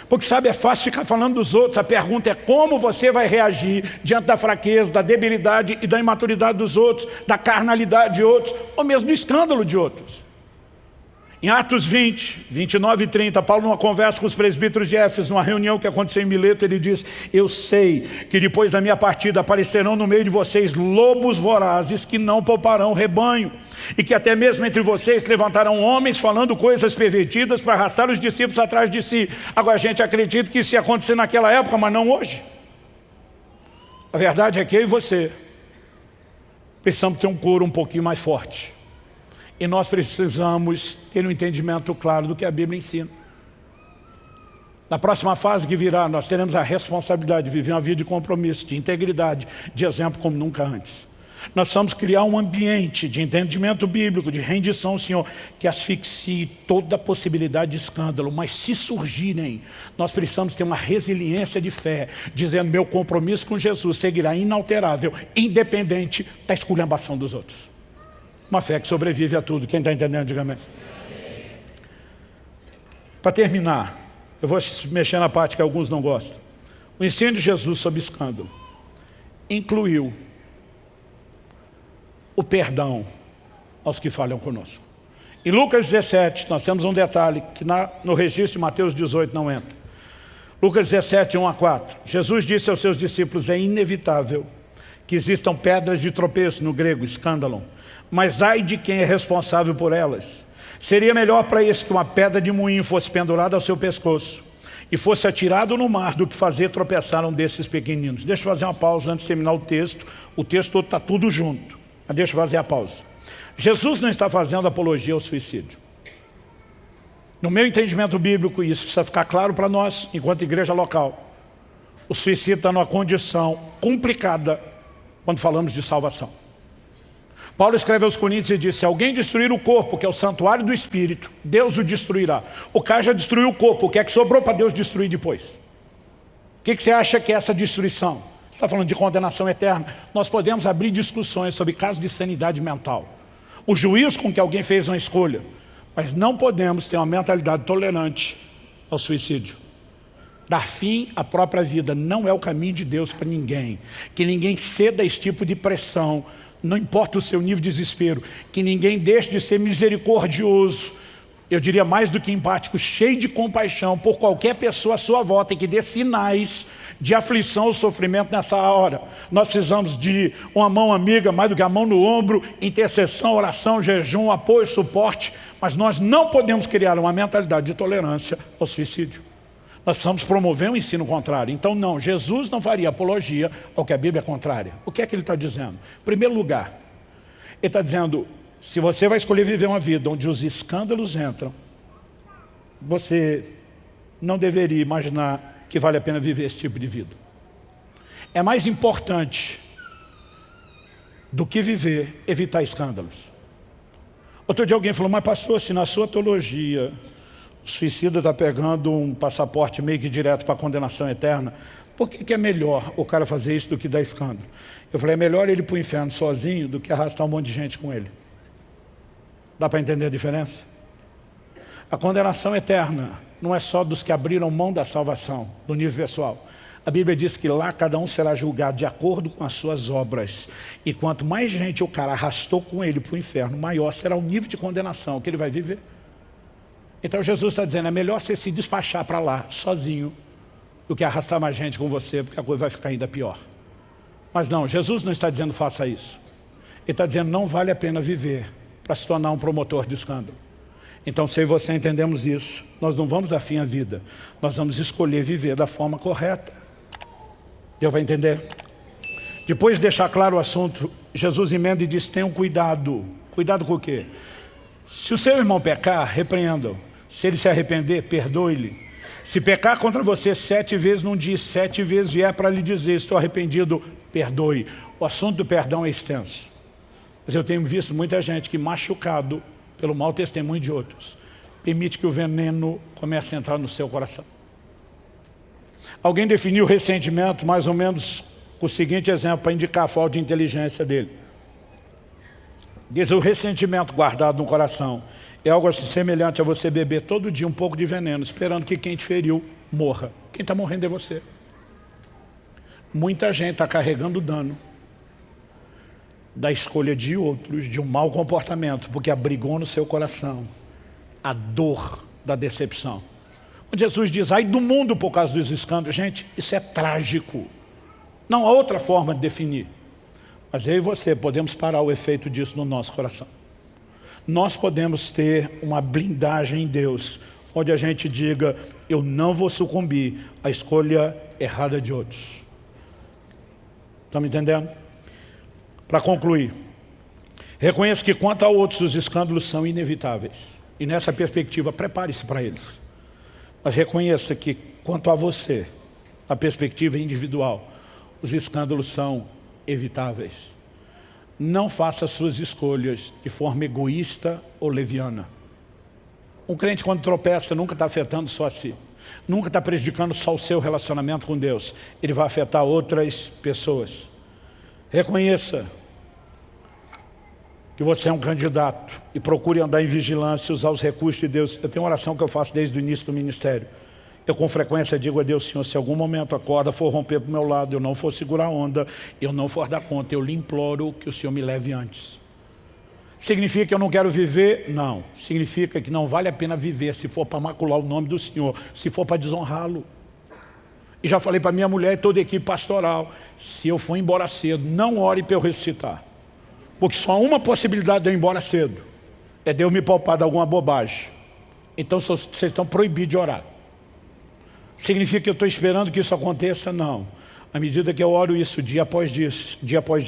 Porque sabe, é fácil ficar falando dos outros. A pergunta é como você vai reagir diante da fraqueza, da debilidade e da imaturidade dos outros, da carnalidade de outros, ou mesmo do escândalo de outros. Em Atos 20, 29 e 30, Paulo numa conversa com os presbíteros de Éfeso, numa reunião que aconteceu em Mileto, ele diz, eu sei que depois da minha partida aparecerão no meio de vocês lobos vorazes que não pouparão rebanho, e que até mesmo entre vocês levantarão homens falando coisas pervertidas para arrastar os discípulos atrás de si. Agora a gente acredita que isso ia acontecer naquela época, mas não hoje. A verdade é que eu e você precisamos ter um coro um pouquinho mais forte. E nós precisamos ter um entendimento claro do que a Bíblia ensina. Na próxima fase que virá, nós teremos a responsabilidade de viver uma vida de compromisso, de integridade, de exemplo como nunca antes. Nós precisamos criar um ambiente de entendimento bíblico, de rendição ao Senhor, que asfixie toda a possibilidade de escândalo. Mas se surgirem, nós precisamos ter uma resiliência de fé, dizendo, meu compromisso com Jesus seguirá inalterável, independente da esculhambação dos outros. Uma fé que sobrevive a tudo. Quem está entendendo, diga amém. Para terminar, eu vou mexer na parte que alguns não gostam. O ensino de Jesus sobre escândalo incluiu o perdão aos que falham conosco. Em Lucas 17, nós temos um detalhe que no registro de Mateus 18 não entra. Lucas 17, 1 a 4. Jesus disse aos seus discípulos, é inevitável que existam pedras de tropeço, no grego, escândalo, mas ai de quem é responsável por elas. Seria melhor para esse que uma pedra de moinho fosse pendurada ao seu pescoço e fosse atirado no mar do que fazer tropeçar um desses pequeninos. Deixa eu fazer uma pausa antes de terminar o texto todo está tudo junto. Mas deixa eu fazer a pausa. Jesus não está fazendo apologia ao suicídio. No meu entendimento bíblico, isso precisa ficar claro para nós, enquanto igreja local. O suicídio está numa condição complicada quando falamos de salvação. Paulo escreve aos Coríntios e diz, se alguém destruir o corpo, que é o santuário do Espírito, Deus o destruirá. O cara já destruiu o corpo, o que é que sobrou para Deus destruir depois? O que você acha que é essa destruição? Você está falando de condenação eterna? Nós podemos abrir discussões sobre casos de sanidade mental. O juízo com que alguém fez uma escolha. Mas não podemos ter uma mentalidade tolerante ao suicídio. Dar fim à própria vida não é o caminho de Deus para ninguém. Que ninguém ceda a esse tipo de pressão, não importa o seu nível de desespero. Que ninguém deixe de ser misericordioso, eu diria mais do que empático, cheio de compaixão por qualquer pessoa à sua volta e que dê sinais de aflição ou sofrimento nessa hora. Nós precisamos de uma mão amiga, mais do que a mão no ombro, intercessão, oração, jejum, apoio, suporte, mas nós não podemos criar uma mentalidade de tolerância ao suicídio. Nós precisamos promover um ensino contrário. Então não, Jesus não faria apologia ao que a Bíblia é contrária. O que é que ele está dizendo? Em primeiro lugar, ele está dizendo, se você vai escolher viver uma vida onde os escândalos entram, você não deveria imaginar que vale a pena viver esse tipo de vida. É mais importante do que viver, evitar escândalos. Outro dia alguém falou, mas pastor, se na sua teologia o suicida está pegando um passaporte meio que direto para a condenação eterna, por que é melhor o cara fazer isso do que dar escândalo? Eu falei, é melhor ele ir para o inferno sozinho do que arrastar um monte de gente com ele. Dá para entender a diferença? A condenação eterna não é só dos que abriram mão da salvação, do nível pessoal. A Bíblia diz que lá cada um será julgado de acordo com as suas obras. E quanto mais gente o cara arrastou com ele para o inferno, maior será o nível de condenação que ele vai viver. Então Jesus está dizendo, é melhor você se despachar para lá, sozinho, do que arrastar mais gente com você, porque a coisa vai ficar ainda pior. Mas não, Jesus não está dizendo faça isso. Ele está dizendo, não vale a pena viver para se tornar um promotor de escândalo. Então, se eu e você entendemos isso, nós não vamos dar fim à vida. Nós vamos escolher viver da forma correta. Deu para entender? Depois de deixar claro o assunto, Jesus emenda e diz, tenham cuidado. Cuidado com o quê? Se o seu irmão pecar, repreenda-o. Se ele se arrepender, perdoe-lhe. Se pecar contra você 7 vezes num dia, 7 vezes vier para lhe dizer, estou arrependido, perdoe. O assunto do perdão é extenso. Mas eu tenho visto muita gente que, machucado pelo mau testemunho de outros, permite que o veneno comece a entrar no seu coração. Alguém definiu o ressentimento mais ou menos com o seguinte exemplo, para indicar a falta de inteligência dele. Diz, o ressentimento guardado no coração é algo assim semelhante a você beber todo dia um pouco de veneno, esperando que quem te feriu morra. Quem está morrendo é você. Muita gente está carregando dano da escolha de outros, de um mau comportamento, porque abrigou no seu coração a dor da decepção. Quando Jesus diz, ai do mundo por causa dos escândalos, gente, isso é trágico. Não há outra forma de definir. Mas eu e você podemos parar o efeito disso no nosso coração. Nós podemos ter uma blindagem em Deus, onde a gente diga, eu não vou sucumbir à escolha errada de outros. Estão me entendendo? Para concluir, reconheça que quanto a outros os escândalos são inevitáveis. E nessa perspectiva, prepare-se para eles. Mas reconheça que quanto a você, a perspectiva individual, os escândalos são evitáveis. Não faça suas escolhas de forma egoísta ou leviana. Um crente quando tropeça nunca está afetando só a si. Nunca está prejudicando só o seu relacionamento com Deus. Ele vai afetar outras pessoas. Reconheça que você é um candidato e procure andar em vigilância e usar os recursos de Deus. Eu tenho uma oração que eu faço desde o início do ministério. Eu com frequência digo a Deus, Senhor, se algum momento a corda for romper para o meu lado, eu não for segurar a onda, eu não for dar conta, eu lhe imploro que o Senhor me leve antes. Significa que eu não quero viver? Não. Significa que não vale a pena viver se for para macular o nome do Senhor, se for para desonrá-lo. E já falei para minha mulher e toda a equipe pastoral, se eu for embora cedo, não ore para eu ressuscitar. Porque só há uma possibilidade de eu ir embora cedo, é de eu me poupar de alguma bobagem. Então vocês estão proibidos de orar. Significa que eu estou esperando que isso aconteça? Não. À medida que eu oro isso, dia após dia,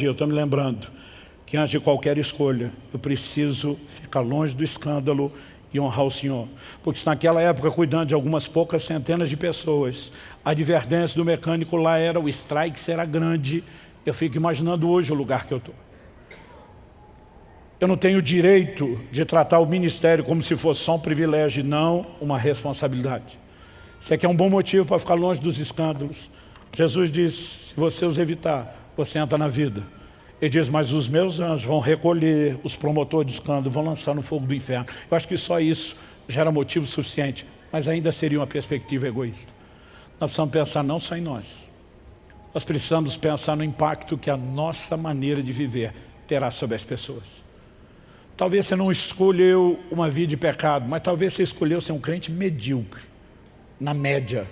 eu estou me lembrando que antes de qualquer escolha, eu preciso ficar longe do escândalo e honrar o Senhor. Porque se naquela época, cuidando de algumas poucas centenas de pessoas, a advertência do mecânico lá era, o strike será grande, eu fico imaginando hoje o lugar que eu estou. Eu não tenho o direito de tratar o ministério como se fosse só um privilégio e não uma responsabilidade. Isso aqui é um bom motivo para ficar longe dos escândalos. Jesus diz, se você os evitar, você entra na vida. Ele diz, mas os meus anjos vão recolher os promotores de escândalo, vão lançar no fogo do inferno. Eu acho que só isso já era motivo suficiente, mas ainda seria uma perspectiva egoísta. Nós precisamos pensar não só em nós. Nós precisamos pensar no impacto que a nossa maneira de viver terá sobre as pessoas. Talvez você não escolheu uma vida de pecado, mas talvez você escolheu ser um crente medíocre, na média.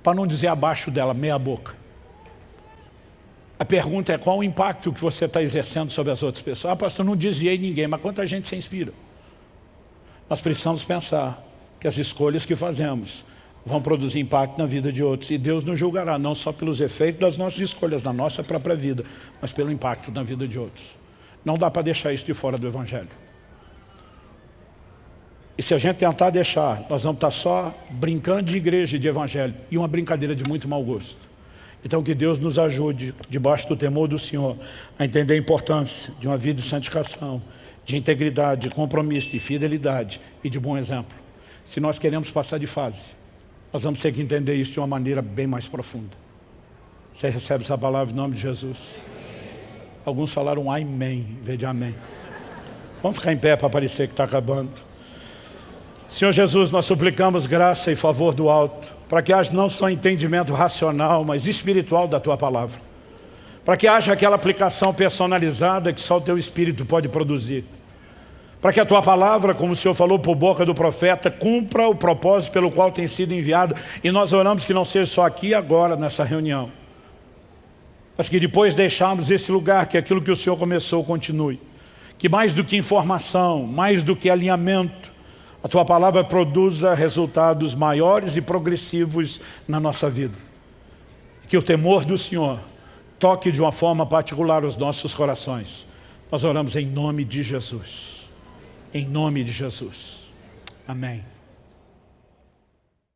Para não dizer abaixo dela, meia boca. A pergunta é qual o impacto que você está exercendo sobre as outras pessoas. Ah, pastor, não desviei ninguém, mas quanta gente se inspira? Nós precisamos pensar que as escolhas que fazemos vão produzir impacto na vida de outros. E Deus nos julgará, não só pelos efeitos das nossas escolhas, na nossa própria vida, mas pelo impacto na vida de outros. Não dá para deixar isso de fora do Evangelho. E se a gente tentar deixar, nós vamos estar só brincando de igreja e de Evangelho. E uma brincadeira de muito mau gosto. Então que Deus nos ajude, debaixo do temor do Senhor, a entender a importância de uma vida de santificação, de integridade, de compromisso, de fidelidade e de bom exemplo. Se nós queremos passar de fase, nós vamos ter que entender isso de uma maneira bem mais profunda. Você recebe essa palavra em nome de Jesus? Alguns falaram amém, em vez de amém. Vamos ficar em pé para parecer que está acabando. Senhor Jesus, nós suplicamos graça e favor do alto, para que haja não só entendimento racional, mas espiritual da Tua palavra. Para que haja aquela aplicação personalizada que só o Teu Espírito pode produzir. Para que a Tua palavra, como o Senhor falou por boca do profeta, cumpra o propósito pelo qual tem sido enviada. E nós oramos que não seja só aqui e agora, nessa reunião. Mas que depois deixarmos esse lugar, que aquilo que o Senhor começou continue. Que mais do que informação, mais do que alinhamento, a Tua palavra produza resultados maiores e progressivos na nossa vida. Que o temor do Senhor toque de uma forma particular os nossos corações. Nós oramos em nome de Jesus. Em nome de Jesus. Amém.